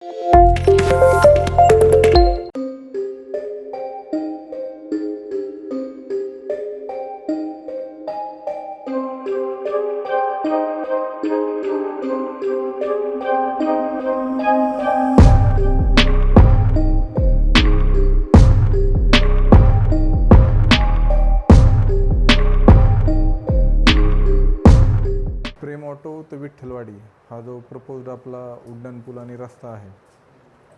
प्रेम auto ते विठ्ठलवाडी हा जो प्रपोज्ड आपला उड्डाण पूल आणि रस्ता आहे,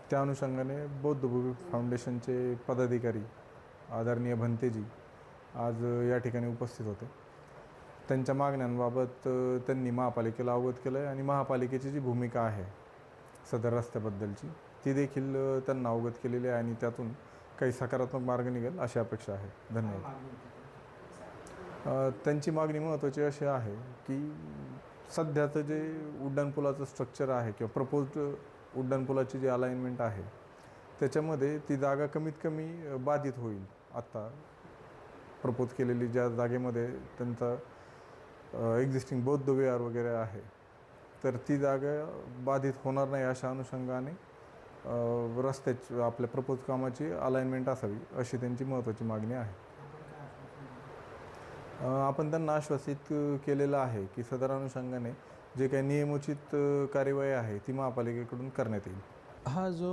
त्या अनुषंगाने बौद्धभूमी फाउंडेशनचे पदाधिकारी आदरणीय भंतेजी आज या ठिकाणी उपस्थित होते. त्यांच्या मागण्यांबाबत त्यांनी महापालिकेला अवगत केलं आहे आणि महापालिकेची जी भूमिका आहे सदर रस्त्याबद्दलची ती देखील त्यांना अवगत केलेली आहे आणि त्यातून काही सकारात्मक मार्ग निघेल अशी अपेक्षा आहे. धन्यवाद. त्यांची मागणी महत्त्वाची अशी आहे की सध्याचं जे उड्डाणपुलाचं स्ट्रक्चर आहे किंवा प्रपोज्ड उड्डाणपुलाची जी अलाइनमेंट आहे त्याच्यामध्ये ती जागा कमीत कमी बाधित होईल. आत्ता प्रपोज केलेली ज्या जागेमध्ये त्यांचा एक्झिस्टिंग बौद्ध विहार वगैरे आहे तर ती जागा बाधित होणार नाही अशा अनुषंगाने रस्त्याची आपल्या प्रपोज कामाची अलाइनमेंट असावी अशी त्यांची महत्त्वाची मागणी आहे. आपण त्यांना आश्वासित केलेलं आहे की सदर अनुषंगाने जे काही नियमोचित कार्यवाही आहे ती महापालिकेकडून करण्यात येईल. हा जो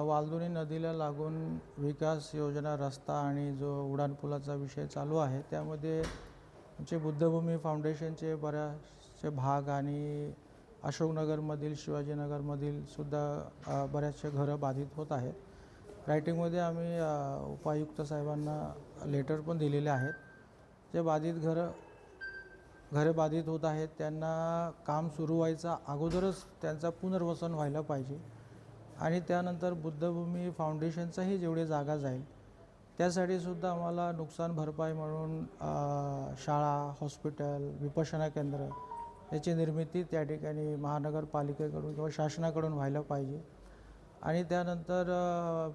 वालदुनी नदीला लागून विकास योजना रस्ता आणि जो उड्डाणपुलाचा विषय चालू आहे त्यामध्ये आमचे बुद्धभूमी फाउंडेशनचे बऱ्याचशे भाग आणि अशोकनगरमधील शिवाजीनगरमधील सुद्धा बऱ्याचशे घरं बाधित होत आहेत. रायटिंगमध्ये आम्ही उपायुक्त साहेबांना लेटर पण दिलेले आहेत. जे बाधित घरे बाधित होत आहेत त्यांना काम सुरू व्हायचा अगोदरच त्यांचा पुनर्वसन व्हायला पाहिजे आणि त्यानंतर बुद्धभूमी फाउंडेशनचाही जेवढी जागा जाईल त्यासाठी सुद्धा आम्हाला नुकसान भरपाई म्हणून शाळा, हॉस्पिटल, विपश्यना केंद्र याची निर्मिती त्या ठिकाणी महानगरपालिकेकडून किंवा शासनाकडून व्हायला पाहिजे आणि त्यानंतर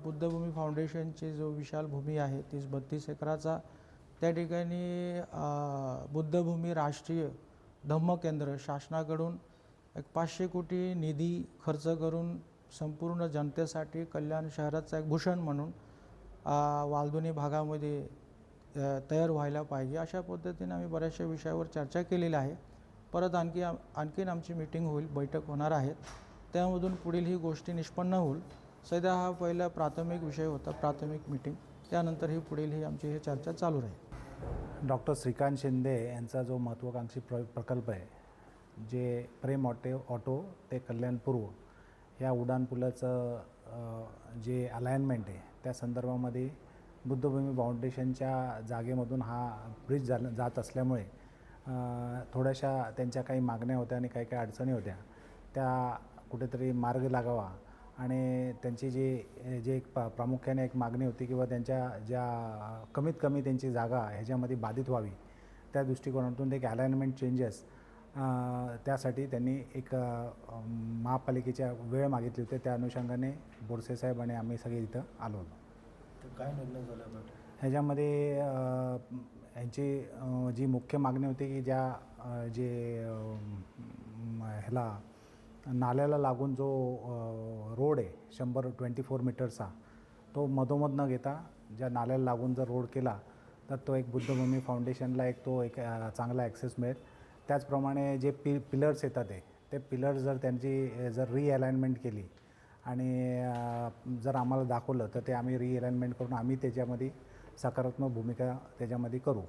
बुद्धभूमी फाउंडेशनची जो विशाल भूमी आहे 30-32 एकराचा त्या ठिकाणी बुद्धभूमी राष्ट्रीय धम्मकेंद्र शासनाकडून एक 500 कोटी निधी खर्च करून संपूर्ण जनतेसाठी कल्याण शहराचा एक भूषण म्हणून वालदुनी भागामध्ये तयार व्हायला पाहिजे. अशा पद्धतीने आम्ही बऱ्याचशा विषयावर चर्चा केलेली आहे. परत आणखीन आमची मीटिंग होईल, बैठक होणार आहेत. त्यामधून पुढील ही गोष्टी निष्पन्न होईल. सध्या हा पहिला प्राथमिक विषय होता, प्राथमिक मीटिंग. त्यानंतर ही पुढील ही आमची चर्चा चालू राहील. डॉक्टर श्रीकांत शिंदे यांचा जो महत्त्वाकांक्षी प्रकल्प आहे जे प्रेम ऑटो ते कल्याण पूर्व या उड्डाणपुलाचं जे अलाइनमेंट आहे त्या संदर्भामध्ये बुद्धभूमी फाउंडेशनच्या जागेमधून हा ब्रिज जात असल्यामुळे थोड्याशा त्यांच्या काही मागण्या होत्या आणि काही अडचणी होत्या त्या कुठेतरी मार्ग लागावा आणि त्यांची जे एक प्रामुख्याने एक मागणी होती किंवा त्यांच्या ज्या कमीत कमी त्यांची जागा ह्याच्यामध्ये बाधित व्हावी त्या दृष्टिकोनातून एक अलाइनमेंट चेंजेस त्यासाठी त्यांनी एक महापालिकेच्या वेळ मागितली होती. त्या अनुषंगाने बोरसे साहेब आणि आम्ही सगळे इथं आलो होतो. तर काय निर्णय झाला ह्याच्यामध्ये यांची जी मुख्य मागणी होती की ह्याला नाल्याला लागून जो रोड आहे 124 मीटरचा तो मधोमध न घेता ज्या नाल्याला लागून जर रोड केला तर तो एक बुद्धभूमी फाउंडेशनला एक चांगला ॲक्सेस मिळेल. त्याचप्रमाणे जे पिलर्स येतात ते पिलर्स जर त्यांची रिअलाइनमेंट केली आणि जर आम्हाला दाखवलं तर ते आम्ही रिअलाइनमेंट करून आम्ही त्याच्यामध्ये सकारात्मक भूमिका त्याच्यामध्ये करू.